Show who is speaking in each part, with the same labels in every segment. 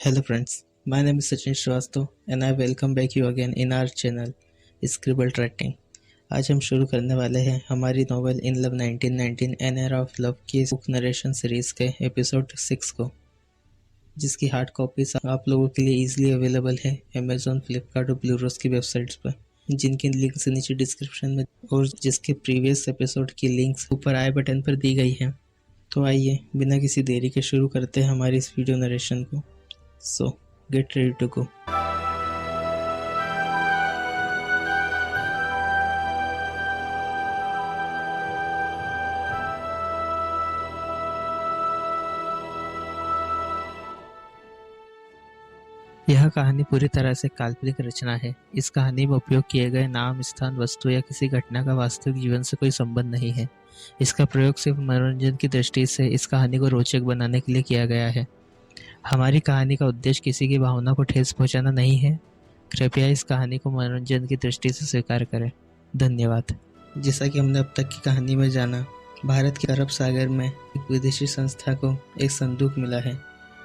Speaker 1: Hello friends, my name is Sachin Shrivastava and I welcome back you again in our channel Scribble Writing। आज हम शुरू करने वाले हैं हमारी novel in love 1919 an era of love की book narration series के episode 6 को, जिसकी हार्ड कॉपीज आप लोगों के लिए इजीली अवेलेबल है अमेजोन, फ्लिपकार्ट और ब्लूरोस की वेबसाइट्स पर, जिनकी लिंक्स नीचे डिस्क्रिप्शन में और जिसके प्रीवियस एपिसोड की लिंक्स ऊपर आई बटन पर दी गई हैं। तो आइए बिना किसी देरी के शुरू करते हैं हमारी इस वीडियो नरेशन को। So, get ready to go। यह कहानी पूरी तरह से काल्पनिक रचना है। इस कहानी में उपयोग किए गए नाम, स्थान, वस्तु या किसी घटना का वास्तविक जीवन से कोई संबंध नहीं है। इसका प्रयोग सिर्फ मनोरंजन की दृष्टि से इस कहानी को रोचक बनाने के लिए किया गया है। हमारी कहानी का उद्देश्य किसी की भावना को ठेस पहुंचाना नहीं है। कृपया इस कहानी को मनोरंजन की दृष्टि से स्वीकार करें। धन्यवाद। जैसा कि हमने अब तक की कहानी में जाना, भारत के अरब सागर में एक विदेशी संस्था को एक संदूक मिला है,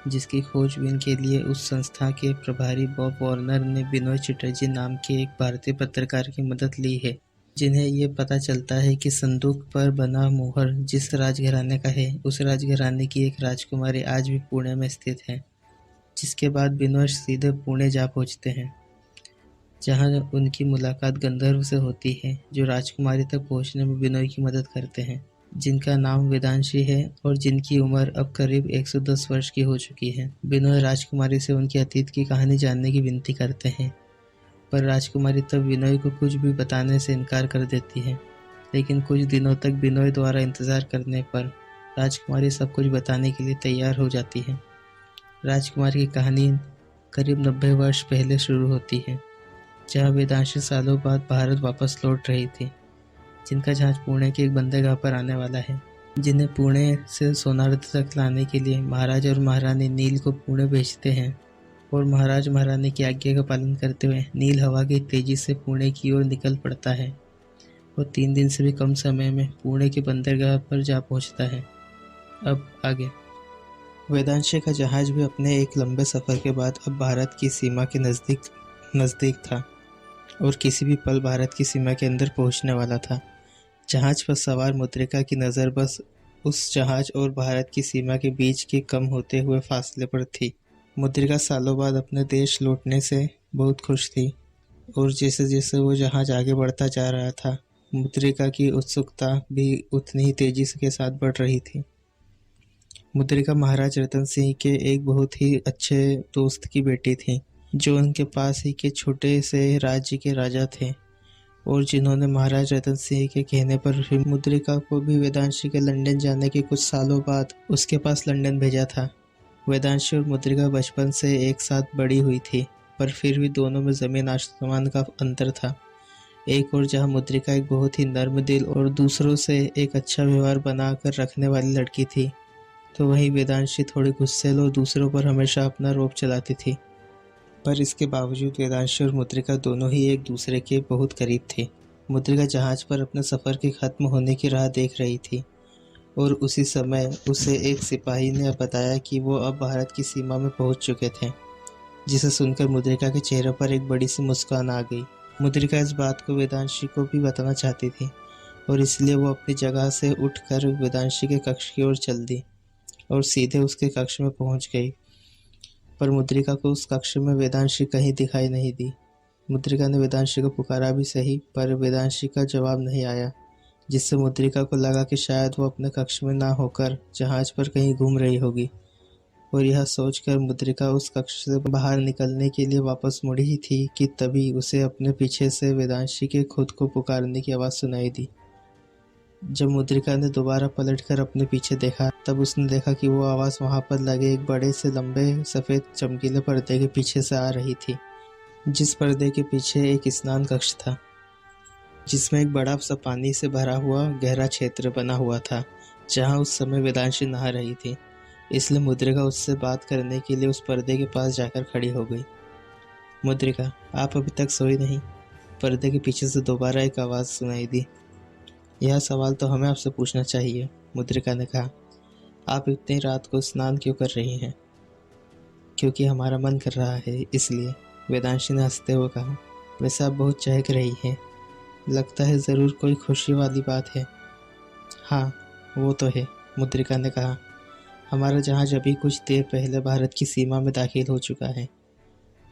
Speaker 1: जिसकी खोजबीन के लिए उस संस्था के प्रभारी बॉब वार्नर ने बिनोय चटर्जी नाम के एक भारतीय पत्रकार की मदद ली है, जिन्हें ये पता चलता है कि संदूक पर बना मोहर जिस राजघराने का है, उस राजघराने की एक राजकुमारी आज भी पुणे में स्थित है। जिसके बाद बिनोय सीधे पुणे जा पहुंचते हैं, जहां उनकी मुलाकात गंधर्व से होती है, जो राजकुमारी तक पहुंचने में बिनोय की मदद करते हैं, जिनका नाम वेदांशी है और जिनकी उम्र अब करीब 110 वर्ष की हो चुकी है। बिनोय राजकुमारी से उनके अतीत की कहानी जानने की विनती करते हैं, पर राजकुमारी तब बिनोय को कुछ भी बताने से इनकार कर देती है। लेकिन कुछ दिनों तक बिनोय द्वारा इंतजार करने पर राजकुमारी सब कुछ बताने के लिए तैयार हो जाती है। राजकुमारी की कहानी करीब 90 वर्ष पहले शुरू होती है, जहाँ वेदांशी सालों बाद भारत वापस लौट रही थी, जिनका जहाज पुणे के एक बंदरगाह पर आने वाला है, जिन्हें पुणे से सोनार्थ तक लाने के लिए महाराज और महारानी नील को पुणे भेजते हैं। और महाराज महारानी की आज्ञा का पालन करते हुए नील हवा की तेजी से पुणे की ओर निकल पड़ता है और 3 दिन से भी कम समय में पुणे के बंदरगाह पर जा पहुंचता है। अब आगे। वेदांशी का जहाज भी अपने एक लंबे सफर के बाद अब भारत की सीमा के नज़दीक था और किसी भी पल भारत की सीमा के अंदर पहुंचने वाला था। जहाज पर सवार मुद्रिका की नज़र बस उस जहाज और भारत की सीमा के बीच के कम होते हुए फासले पर थी। मुद्रिका सालों बाद अपने देश लौटने से बहुत खुश थी और जैसे जैसे वो जहाज आगे बढ़ता जा रहा था, मुद्रिका की उत्सुकता भी उतनी ही तेजी के साथ बढ़ रही थी। मुद्रिका महाराज रतन सिंह के एक बहुत ही अच्छे दोस्त की बेटी थी, जो उनके पास ही के छोटे से राज्य के राजा थे और जिन्होंने महाराज रतन सिंह के कहने पर मुद्रिका को भी वेदांशी के लंदन जाने के कुछ सालों बाद उसके पास लंदन भेजा था। वेदांशी और मुद्रिका बचपन से एक साथ बड़ी हुई थी, पर फिर भी दोनों में ज़मीन आसमान का अंतर था। एक और जहां मुद्रिका एक बहुत ही नर्म दिल और दूसरों से एक अच्छा व्यवहार बनाकर रखने वाली लड़की थी, तो वहीं वेदांशी थोड़ी गुस्सैल और दूसरों पर हमेशा अपना रौब चलाती थी। पर इसके बावजूद वेदांशी और मुद्रिका दोनों ही एक दूसरे के बहुत करीब थे। मुद्रिका जहाज पर अपने सफ़र के ख़त्म होने की राह देख रही थी और उसी समय उसे एक सिपाही ने बताया कि वो अब भारत की सीमा में पहुंच चुके थे, जिसे सुनकर मुद्रिका के चेहरे पर एक बड़ी सी मुस्कान आ गई। मुद्रिका इस बात को वेदांशी को भी बताना चाहती थी और इसलिए वो अपनी जगह से उठकर वेदांशी के कक्ष की ओर चल दी और सीधे उसके कक्ष में पहुंच गई। पर मुद्रिका को उस कक्ष में वेदांशी कहीं दिखाई नहीं दी। मुद्रिका ने वेदांशी को पुकारा भी सही, पर वेदांशी का जवाब नहीं आया, जिससे मुद्रिका को लगा कि शायद वो अपने कक्ष में ना होकर जहाज पर कहीं घूम रही होगी। और यह सोचकर मुद्रिका उस कक्ष से बाहर निकलने के लिए वापस मुड़ी ही थी कि तभी उसे अपने पीछे से वेदांशी के खुद को पुकारने की आवाज़ सुनाई दी। जब मुद्रिका ने दोबारा पलटकर अपने पीछे देखा, तब उसने देखा कि वो आवाज़ वहाँ पर लगे एक बड़े से लंबे सफ़ेद चमकीले पर्दे के पीछे से आ रही थी, जिस पर्दे के पीछे एक स्नान कक्ष था, जिसमें एक बड़ा सा पानी से भरा हुआ गहरा क्षेत्र बना हुआ था, जहाँ उस समय वेदांशी नहा रही थी। इसलिए मुद्रिका उससे बात करने के लिए उस पर्दे के पास जाकर खड़ी हो गई। मुद्रिका, आप अभी तक सोई नहीं? पर्दे के पीछे से दोबारा एक आवाज़ सुनाई दी। यह सवाल तो हमें आपसे पूछना चाहिए, मुद्रिका ने कहा। आप इतनी रात को स्नान क्यों कर रही हैं? क्योंकि हमारा मन कर रहा है इसलिए, वेदांशी ने हंसते हुए कहा। वैसे आप बहुत चहक रही हैं, लगता है ज़रूर कोई खुशी वाली बात है। हाँ, वो तो है, मुद्रिका ने कहा। हमारा जहाज अभी कुछ देर पहले भारत की सीमा में दाखिल हो चुका है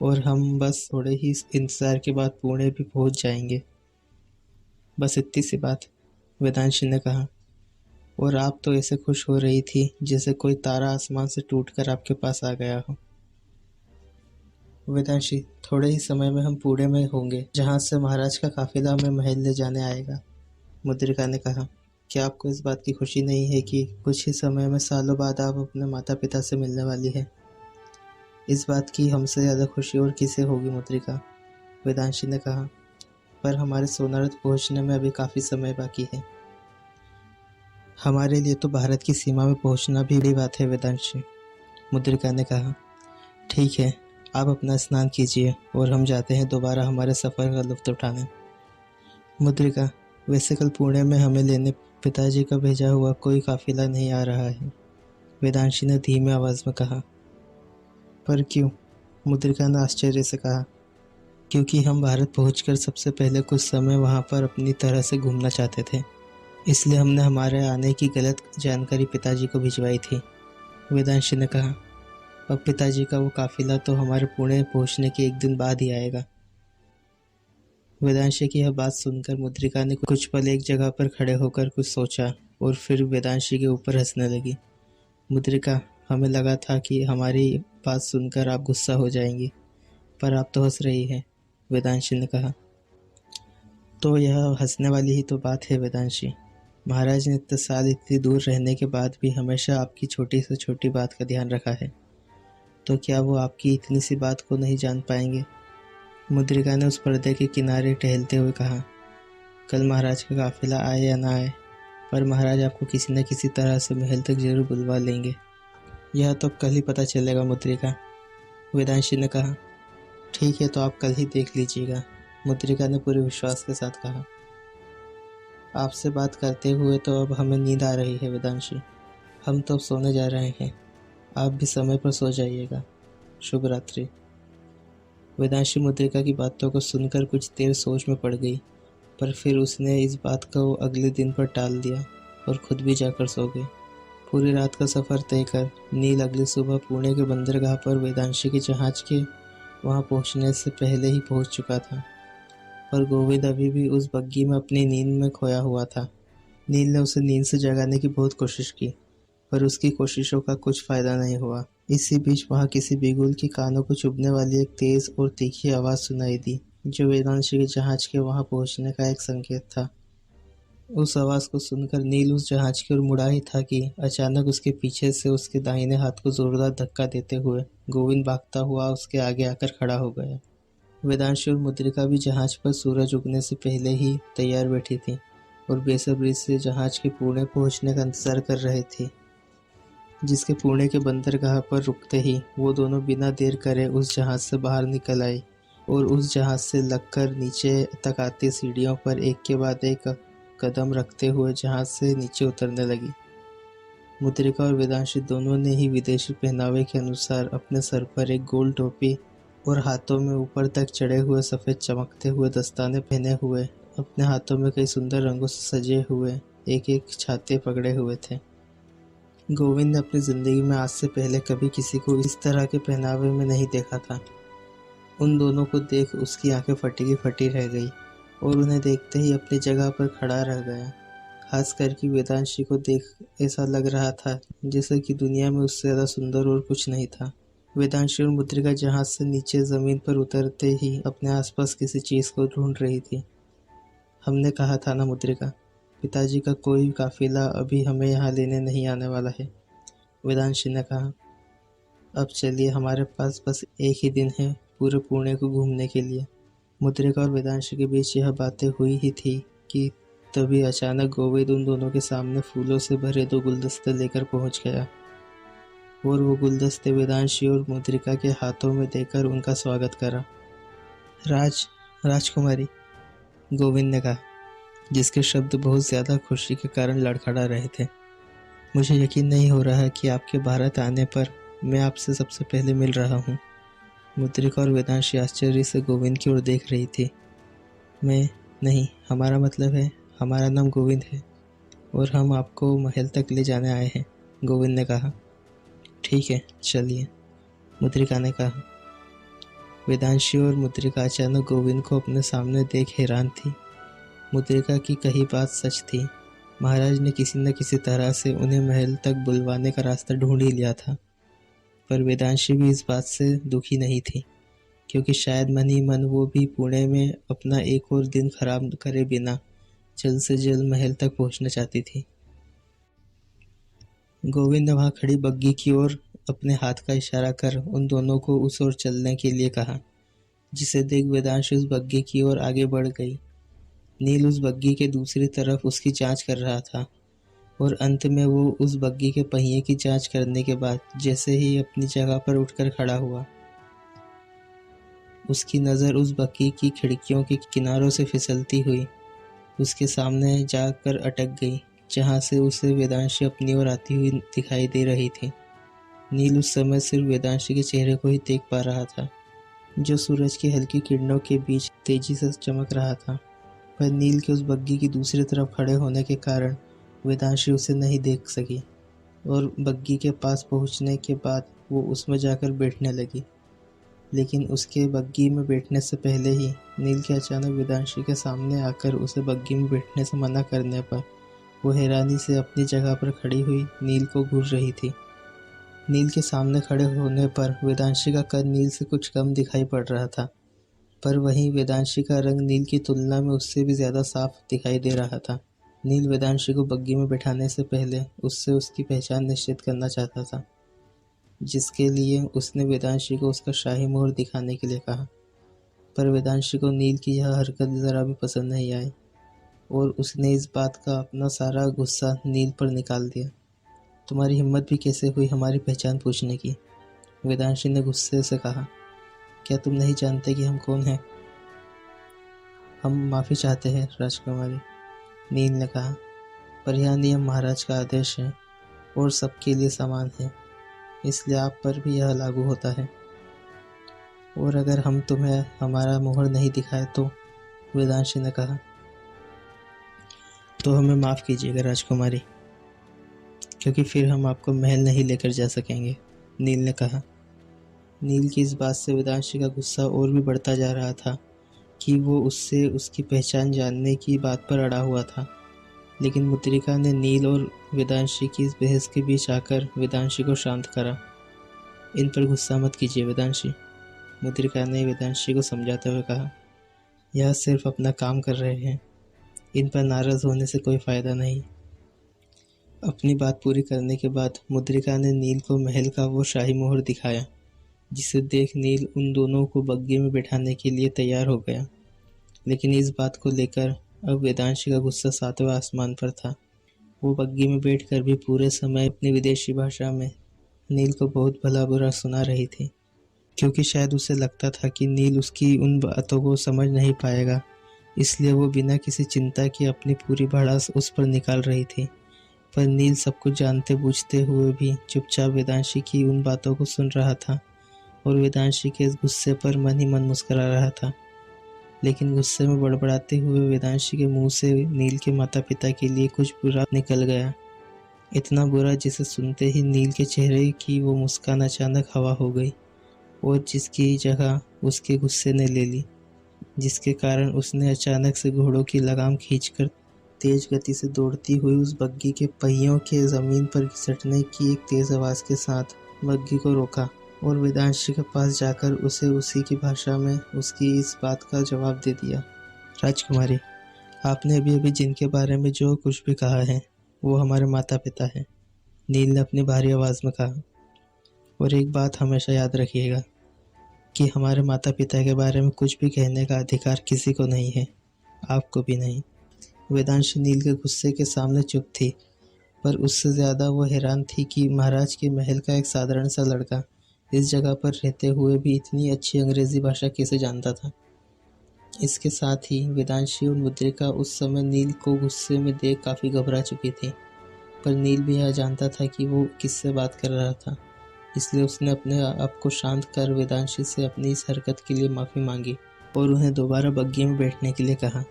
Speaker 1: और हम बस थोड़े ही इंतज़ार के बाद पुणे भी पहुंच जाएंगे। बस इतनी सी बात, वेदांशी ने कहा। और आप तो ऐसे खुश हो रही थी जैसे कोई तारा आसमान से टूटकर आपके पास आ गया हो। वेदांशी, थोड़े ही समय में हम पुणे में होंगे, जहां से महाराज का काफिला हमें महल ले जाने आएगा, मुद्रिका ने कहा। क्या आपको इस बात की खुशी नहीं है कि कुछ ही समय में सालों बाद आप अपने माता पिता से मिलने वाली है? इस बात की हमसे ज़्यादा खुशी और किसे होगी मुद्रिका, वेदांशी ने कहा। पर हमारे सोनारथ पहुंचने में अभी काफ़ी समय बाकी है। हमारे लिए तो भारत की सीमा में पहुंचना भी बड़ी बात है वेदांशी, मुद्रिका ने कहा। ठीक है, आप अपना स्नान कीजिए और हम जाते हैं दोबारा हमारे सफ़र का लुत्फ़ उठाने। मुद्रिका, वैसे कल पुणे में हमें लेने पिताजी का भेजा हुआ कोई काफिला नहीं आ रहा है, वेदांशी ने धीमी आवाज़ में कहा। पर क्यों? मुद्रिका ने आश्चर्य से कहा। क्योंकि हम भारत पहुंचकर सबसे पहले कुछ समय वहां पर अपनी तरह से घूमना चाहते थे, इसलिए हमने हमारे आने की गलत जानकारी पिताजी को भिजवाई थी, वेदांशी ने कहा। अब पिताजी का वो काफिला तो हमारे पुणे पहुंचने के एक दिन बाद ही आएगा। वेदांशी की यह बात सुनकर मुद्रिका ने कुछ पल एक जगह पर खड़े होकर कुछ सोचा और फिर वेदांशी के ऊपर हंसने लगी। मुद्रिका, हमें लगा था कि हमारी बात सुनकर आप गुस्सा हो जाएंगी, पर आप तो हंस रही हैं, वेदांशी ने कहा। तो यह हंसने वाली ही तो बात है वेदांशी। महाराज ने इतने साल इतनी दूर रहने के बाद भी हमेशा आपकी छोटी से छोटी बात का ध्यान रखा है, तो क्या वो आपकी इतनी सी बात को नहीं जान पाएंगे? मुद्रिका ने उस पर्दे के किनारे टहलते हुए कहा। कल महाराज का काफिला आए या ना आए, पर महाराज आपको किसी न किसी तरह से महल तक जरूर बुलवा लेंगे। यह तो कल ही पता चलेगा मुद्रिका, वेदांशी ने कहा। ठीक है, तो आप कल ही देख लीजिएगा, मुद्रिका ने पूरे विश्वास के साथ कहा। आपसे बात करते हुए तो अब हमें नींद आ रही है वेदांशी, हम तो सोने जा रहे हैं, आप भी समय पर सो जाइएगा, शुभ रात्रि। वेदांशी मुद्रिका की बातों को सुनकर कुछ देर सोच में पड़ गई, पर फिर उसने इस बात को अगले दिन पर टाल दिया और खुद भी जाकर सो गई। पूरी रात का सफ़र तय कर नील अगली सुबह पुणे के बंदरगाह पर वेदांशी के जहाज के वहां पहुंचने से पहले ही पहुंच चुका था, पर गोविंद अभी भी उस बग्गी में अपनी नींद में खोया हुआ था। नील ने उसे नींद से जगाने की बहुत कोशिश की, पर उसकी कोशिशों का कुछ फायदा नहीं हुआ। इसी बीच वहां किसी बिगुल की कानों को चुभने वाली एक तेज और तीखी आवाज़ सुनाई दी, जो वेदांशी के जहाज के वहां पहुंचने का एक संकेत था। उस आवाज़ को सुनकर नील उस जहाज की ओर मुड़ा ही था कि अचानक उसके पीछे से उसके दाहिने हाथ को जोरदार धक्का देते हुए गोविंद भागता हुआ उसके आगे आकर खड़ा हो गया। वेदांशी और मुद्रिका भी जहाज पर सूरज उगने से पहले ही तैयार बैठी थी और बेसब्री से जहाज के पुणे पहुंचने का इंतजार कर रहे थे, जिसके पुणे के बंदरगाह पर रुकते ही वो दोनों बिना देर करे उस जहाज से बाहर निकल आए और उस जहाज से लगकर नीचे तक आती सीढ़ियों पर एक के बाद एक कदम रखते हुए जहाज से नीचे उतरने लगी। मुद्रिका और वेदांशी दोनों ने ही विदेशी पहनावे के अनुसार अपने सर पर एक गोल टोपी और हाथों में ऊपर तक चढ़े हुए सफ़ेद चमकते हुए दस्ताने पहने हुए अपने हाथों में कई सुंदर रंगों से सजे हुए एक एक छाते पकड़े हुए थे। गोविंद ने अपनी ज़िंदगी में आज से पहले कभी किसी को इस तरह के पहनावे में नहीं देखा था। उन दोनों को देख उसकी आंखें फटी की फटी रह गई और उन्हें देखते ही अपनी जगह पर खड़ा रह गया। खास करके वेदांशी को देख ऐसा लग रहा था जैसे कि दुनिया में उससे ज़्यादा सुंदर और कुछ नहीं था। वेदांशी और मुद्रिका जहाज से नीचे ज़मीन पर उतरते ही अपने आसपास किसी चीज़ को ढूंढ रही थी। हमने कहा था ना मुद्रिका, पिताजी का कोई काफिला अभी हमें यहाँ लेने नहीं आने वाला है, वेदांशी ने कहा। अब चलिए, हमारे पास बस एक ही दिन है पूरे पुणे को घूमने के लिए। मुद्रिका और वेदांशी के बीच यह बातें हुई ही थी कि तभी अचानक गोविंद उन दोनों के सामने फूलों से भरे 2 गुलदस्ते लेकर पहुंच गया और वो गुलदस्ते वेदांशी और मुद्रिका के हाथों में देकर उनका स्वागत करा। राजकुमारी, गोविंद ने कहा, जिसके शब्द बहुत ज़्यादा खुशी के कारण लड़खड़ा रहे थे। मुझे यकीन नहीं हो रहा है कि आपके भारत आने पर मैं आपसे सबसे पहले मिल रहा हूँ। मुद्रिका और वेदांशी आश्चर्य से गोविंद की ओर देख रही थी। मैं नहीं, हमारा मतलब है, हमारा नाम गोविंद है और हम आपको महल तक ले जाने आए हैं, गोविंद ने कहा। ठीक है, चलिए, मुद्रिका ने कहा। वेदांशी और मुद्रिका अचानक गोविंद को अपने सामने देख हैरान थी। मुद्रिका की कही बात सच थी। महाराज ने किसी न किसी तरह से उन्हें महल तक बुलवाने का रास्ता ढूंढ ही लिया था। पर वेदांशी भी इस बात से दुखी नहीं थी, क्योंकि शायद मन ही मन वो भी पुणे में अपना एक और दिन खराब करे बिना जल्द से जल्द महल तक पहुंचना चाहती थी। गोविंद ने वहां खड़ी बग्गी की ओर अपने हाथ का इशारा कर उन दोनों को उस ओर चलने के लिए कहा, जिसे देख वेदांशी उस बग्गी की ओर आगे बढ़ गई। नील उस बग्गी के दूसरी तरफ उसकी जांच कर रहा था और अंत में वो उस बग्गी के पहिए की जांच करने के बाद जैसे ही अपनी जगह पर उठकर खड़ा हुआ, उसकी नज़र उस बग्गी की खिड़कियों के किनारों से फिसलती हुई उसके सामने जाकर अटक गई, जहां से उसे वेदांशी अपनी ओर आती हुई दिखाई दे रही थी। नील उस समय सिर्फ वेदांशी के चेहरे को ही देख पा रहा था, जो सूरज की हल्की किरणों के बीच तेजी से चमक रहा था। पर नील के उस बग्गी की दूसरी तरफ खड़े होने के कारण वेदांशी उसे नहीं देख सकी और बग्गी के पास पहुंचने के बाद वो उसमें जाकर बैठने लगी। लेकिन उसके बग्गी में बैठने से पहले ही नील के अचानक वेदांशी के सामने आकर उसे बग्गी में बैठने से मना करने पर वो हैरानी से अपनी जगह पर खड़ी हुई नील को घूर रही थी। नील के सामने खड़े होने पर वेदांशी का कद नील से कुछ कम दिखाई पड़ रहा था, पर वहीं वेदांशी का रंग नील की तुलना में उससे भी ज़्यादा साफ दिखाई दे रहा था। नील वेदांशी को बग्गी में बैठाने से पहले उससे उसकी पहचान निश्चित करना चाहता था, जिसके लिए उसने वेदांशी को उसका शाही मोहर दिखाने के लिए कहा। पर वेदांशी को नील की यह हरकत ज़रा भी पसंद नहीं आई और उसने इस बात का अपना सारा गुस्सा नील पर निकाल दिया। तुम्हारी हिम्मत भी कैसे हुई हमारी पहचान पूछने की, वेदांशी ने गुस्से से कहा। क्या तुम नहीं जानते कि हम कौन हैं? हम माफ़ी चाहते हैं राजकुमारी, नील ने कहा, पर यह नियम महाराज का आदेश है और सबके लिए समान है, इसलिए आप पर भी यह लागू होता है। और अगर हम तुम्हें हमारा मोहर नहीं दिखाए तो, वेदांशी ने कहा। तो हमें माफ़ कीजिएगा राजकुमारी, क्योंकि फिर हम आपको महल नहीं लेकर जा सकेंगे, नील ने कहा। नील की इस बात से वेदांशी का गुस्सा और भी बढ़ता जा रहा था कि वो उससे उसकी पहचान जानने की बात पर अड़ा हुआ था। लेकिन मुद्रिका ने नील और वेदांशी की इस बहस के बीच आकर वेदांशी को शांत करा। इन पर गुस्सा मत कीजिए वेदांशी, मुद्रिका ने वेदांशी को समझाते हुए कहा। यह सिर्फ अपना काम कर रहे हैं, इन पर नाराज़ होने से कोई फ़ायदा नहीं। अपनी बात पूरी करने के बाद मुद्रिका ने नील को महल का वो शाही मोहर दिखाया, जिसे देख नील उन दोनों को बग्गी में बैठाने के लिए तैयार हो गया। लेकिन इस बात को लेकर अब वेदांशी का गुस्सा सातवें आसमान पर था। वो बग्गी में बैठकर भी पूरे समय अपनी विदेशी भाषा में नील को बहुत भला बुरा सुना रही थी, क्योंकि शायद उसे लगता था कि नील उसकी उन बातों को समझ नहीं पाएगा, इसलिए वो बिना किसी चिंता के अपनी पूरी भड़ास उस पर निकाल रही थी। पर नील सब कुछ जानते बूझते हुए भी चुपचाप वेदांशी की उन बातों को सुन रहा था और वेदांशी के इस गुस्से पर मन ही मन मुस्कुरा रहा था। लेकिन गुस्से में बड़बड़ाते हुए वेदांशी के मुंह से नील के माता पिता के लिए कुछ बुरा निकल गया, इतना बुरा जिसे सुनते ही नील के चेहरे की वो मुस्कान अचानक हवा हो गई और जिसकी जगह उसके गुस्से ने ले ली, जिसके कारण उसने अचानक से घोड़ों की लगाम खींचकर तेज गति से दौड़ती हुई उस बग्गी के पहियों के ज़मीन पर घिसटने की एक तेज़ आवाज़ के साथ बग्गी को रोका और वेदांशी के पास जाकर उसे उसी की भाषा में उसकी इस बात का जवाब दे दिया। राजकुमारी, आपने अभी अभी जिनके बारे में जो कुछ भी कहा है वो हमारे माता पिता हैं, नील ने अपनी भारी आवाज़ में कहा। और एक बात हमेशा याद रखिएगा कि हमारे माता पिता के बारे में कुछ भी कहने का अधिकार किसी को नहीं है, आपको भी नहीं। वेदांशी नील के गुस्से के सामने चुप थी, पर उससे ज़्यादा वो हैरान थी कि महाराज के महल का एक साधारण सा लड़का इस जगह पर रहते हुए भी इतनी अच्छी अंग्रेज़ी भाषा कैसे जानता था। इसके साथ ही वेदांशी और मुद्रिका उस समय नील को गुस्से में देख काफ़ी घबरा चुकी थी, पर नील भी यह जानता था कि वो किससे बात कर रहा था। इसलिए उसने अपने आप को शांत कर वेदांशी से अपनी इस हरकत के लिए माफ़ी मांगी और उन्हें दोबारा बग्घी में बैठने के लिए कहा।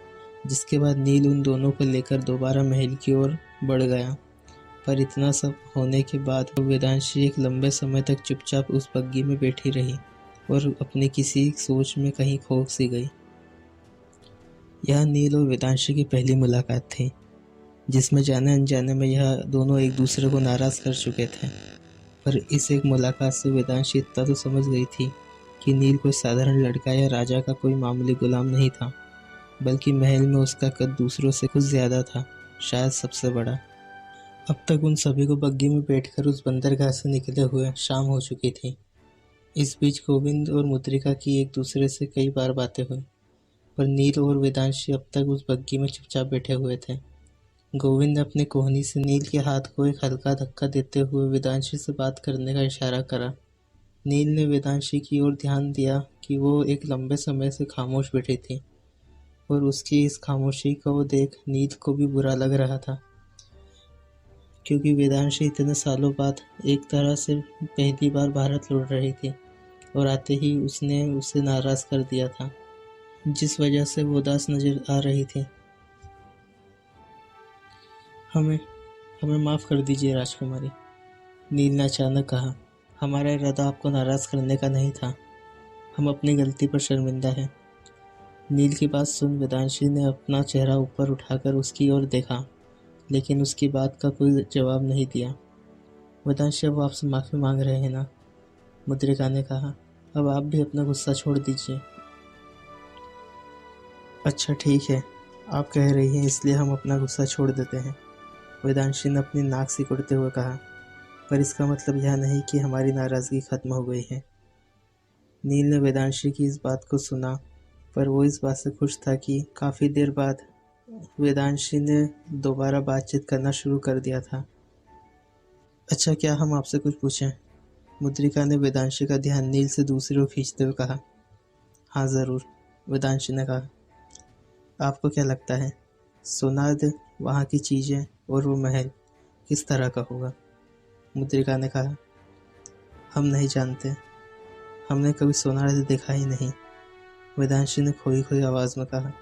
Speaker 1: जिसके बाद नील उन दोनों को लेकर दोबारा महल की ओर बढ़ गया। पर इतना सब होने के बाद वेदांशी एक लंबे समय तक चुपचाप उस बग्घी में बैठी रही और अपनी किसी सोच में कहीं खो सी गई। यह नील और वेदांशी की पहली मुलाकात थी, जिसमें जाने अनजाने में यह दोनों एक दूसरे को नाराज कर चुके थे। पर इस एक मुलाकात से वेदांशी इतना तो समझ गई थी कि नील कोई साधारण लड़का या राजा का कोई मामूली गुलाम नहीं था, बल्कि महल में उसका कद दूसरों से कुछ ज्यादा था, शायद सबसे बड़ा। अब तक उन सभी को बग्घी में बैठकर उस बंदरगाह से निकले हुए शाम हो चुकी थी। इस बीच गोविंद और मुद्रिका की एक दूसरे से कई बार बातें हुई, पर नील और वेदांशी अब तक उस बग्घी में चुपचाप बैठे हुए थे। गोविंद ने अपनी कोहनी से नील के हाथ को एक हल्का धक्का देते हुए वेदांशी से बात करने का इशारा करा। नील ने वेदांशी की ओर ध्यान दिया कि वो एक लंबे समय से खामोश बैठी थी और उसकी इस खामोशी को देख नील को भी बुरा लग रहा था, क्योंकि वेदांशी इतने सालों बाद एक तरह से पहली बार भारत लौट रही थी और आते ही उसने उसे नाराज कर दिया था, जिस वजह से वो उदास नजर आ रही थी। हमें हमें माफ़ कर दीजिए राजकुमारी, नील ने अचानक कहा। हमारा इरादा आपको नाराज़ करने का नहीं था, हम अपनी गलती पर शर्मिंदा हैं। नील की बात सुन वेदांशी ने अपना चेहरा ऊपर उठाकर उसकी ओर देखा, लेकिन उसकी बात का कोई जवाब नहीं दिया। वेदांशी, अब आपसे माफ़ी मांग रहे हैं ना? मुद्रिका ने कहा। अब आप भी अपना गुस्सा छोड़ दीजिए। अच्छा ठीक है, आप कह रही हैं इसलिए हम अपना गुस्सा छोड़ देते हैं, वेदांशी ने अपनी नाक सिकुड़ते हुए कहा। पर इसका मतलब यह नहीं कि हमारी नाराज़गी खत्म हो गई है। नील ने वेदांशी की इस बात को सुना, पर वो इस बात से खुश था कि काफ़ी देर बाद वेदांशी ने दोबारा बातचीत करना शुरू कर दिया था। अच्छा, क्या हम आपसे कुछ पूछें? मुद्रिका ने वेदांशी का ध्यान नील से दूसरी ओर खींचते हुए कहा। हाँ ज़रूर, वेदांशी ने कहा। आपको क्या लगता है सोनार्द, वहाँ की चीज़ें और वो महल किस तरह का होगा? मुद्रिका ने कहा। हम नहीं जानते, हमने कभी सोनार्द देखा ही नहीं, वेदांशी ने खोई खोई आवाज़ में कहा।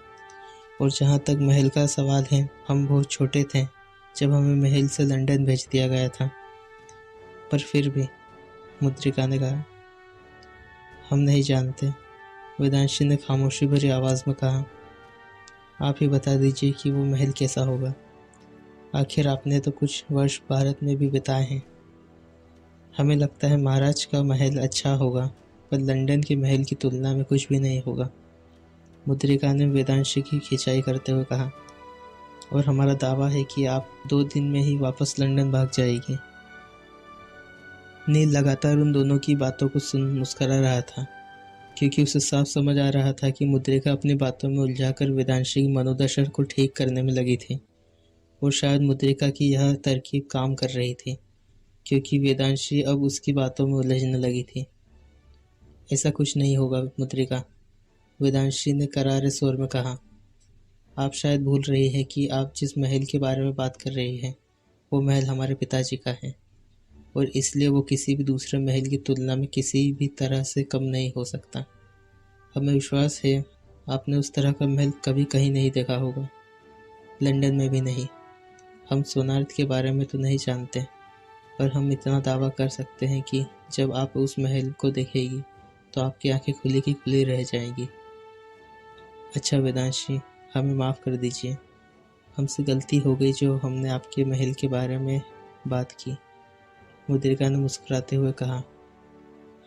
Speaker 1: और जहाँ तक महल का सवाल है, हम बहुत छोटे थे जब हमें महल से लंदन भेज दिया गया था। पर फिर भी, मुद्रिका ने कहा। हम नहीं जानते, वेदांशी ने खामोशी भरी आवाज़ में कहा। आप ही बता दीजिए कि वो महल कैसा होगा। आखिर आपने तो कुछ वर्ष भारत में भी बिताए हैं। हमें लगता है महाराज का महल अच्छा होगा, पर लंदन के महल की तुलना में कुछ भी नहीं होगा, मुद्रिका ने वेदांशी की खिंचाई करते हुए कहा। और हमारा दावा है कि आप 2 दिन में ही वापस लंदन भाग जाएगी। नील लगातार उन दोनों की बातों को सुन मुस्करा रहा था, क्योंकि उसे साफ समझ आ रहा था कि मुद्रिका अपनी बातों में उलझाकर वेदांशी की मनोदशा को ठीक करने में लगी थी। और शायद मुद्रिका की यह तरकीब काम कर रही थी, क्योंकि वेदांशी अब उसकी बातों में उलझने लगी थी। ऐसा कुछ नहीं होगा मुद्रिका, वेदांशी ने करारे स्वर में कहा। आप शायद भूल रही हैं कि आप जिस महल के बारे में बात कर रही हैं, वो महल हमारे पिताजी का है, और इसलिए वो किसी भी दूसरे महल की तुलना में किसी भी तरह से कम नहीं हो सकता। हमें विश्वास है आपने उस तरह का महल कभी कहीं नहीं देखा होगा, लंदन में भी नहीं। हम सोनार्द के बारे में तो नहीं जानते, पर हम इतना दावा कर सकते हैं कि जब आप उस महल को देखेगी तो आपकी आंखें खुली की खुली रह जाएंगी। अच्छा वेदांशी, हमें माफ़ कर दीजिए, हमसे गलती हो गई जो हमने आपके महल के बारे में बात की, मुद्रिका ने मुस्कुराते हुए कहा।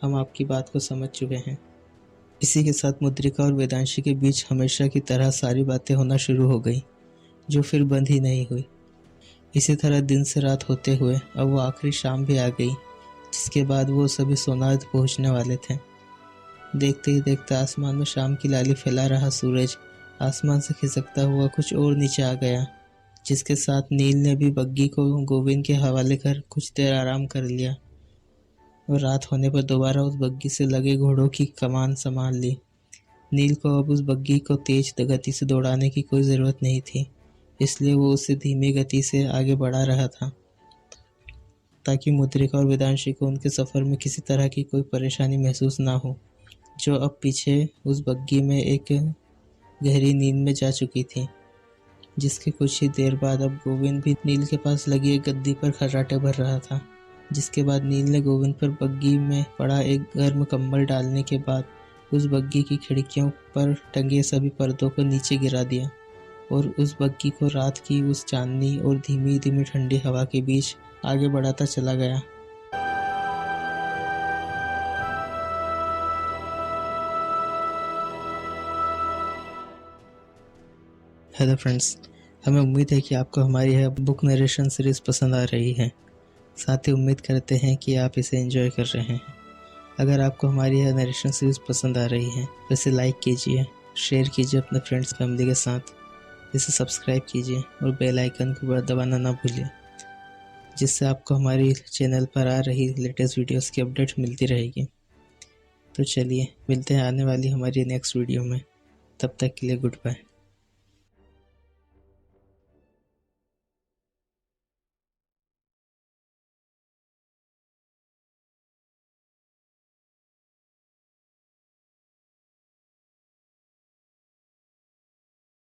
Speaker 1: हम आपकी बात को समझ चुके हैं। इसी के साथ मुद्रिका और वेदांशी के बीच हमेशा की तरह सारी बातें होना शुरू हो गई, जो फिर बंद ही नहीं हुई। इसी तरह दिन से रात होते हुए अब वो आखिरी शाम भी आ गई, जिसके बाद वो सभी सोनार्द पहुंचने वाले थे। देखते ही देखते आसमान में शाम की लाली फैला रहा सूरज आसमान से खिसकता हुआ कुछ और नीचे आ गया, जिसके साथ नील ने भी बग्घी को गोविंद के हवाले कर कुछ देर आराम कर लिया और रात होने पर दोबारा उस बग्घी से लगे घोड़ों की कमान संभाल ली। नील को अब उस बग्घी को तेज गति से दौड़ाने की कोई ज़रूरत नहीं थी, इसलिए वो उसे धीमी गति से आगे बढ़ा रहा था। ताकि मुद्रिका और वेदांशी को उनके सफ़र में किसी तरह की कोई परेशानी महसूस ना हो, जो अब पीछे उस बग्गी में एक गहरी नींद में जा चुकी थी। जिसके कुछ ही देर बाद अब गोविंद भी नील के पास लगी एक गद्दी पर खर्राटे भर रहा था। जिसके बाद नील ने गोविंद पर बग्गी में पड़ा एक गर्म कंबल डालने के बाद उस बग्गी की खिड़कियों पर टंगे सभी पर्दों को नीचे गिरा दिया और उस बग्गी को रात की उस चांदनी और धीमी धीमी ठंडी हवा के बीच आगे बढ़ाता चला गया। हेलो फ्रेंड्स, हमें उम्मीद है कि आपको हमारी यह बुक नरेशन सीरीज़ पसंद आ रही है। साथ ही उम्मीद करते हैं कि आप इसे एंजॉय कर रहे हैं। अगर आपको हमारी यह नरेशन सीरीज़ पसंद आ रही है तो इसे लाइक कीजिए, शेयर कीजिए अपने फ्रेंड्स फैमिली के साथ, इसे सब्सक्राइब कीजिए और बेल आइकन को दबाना ना भूलिए, जिससे आपको हमारी चैनल पर आ रही लेटेस्ट वीडियोस की अपडेट मिलती रहेगी। तो चलिए मिलते हैं आने वाली हमारी नेक्स्ट वीडियो में। तब तक के लिए गुड बाय।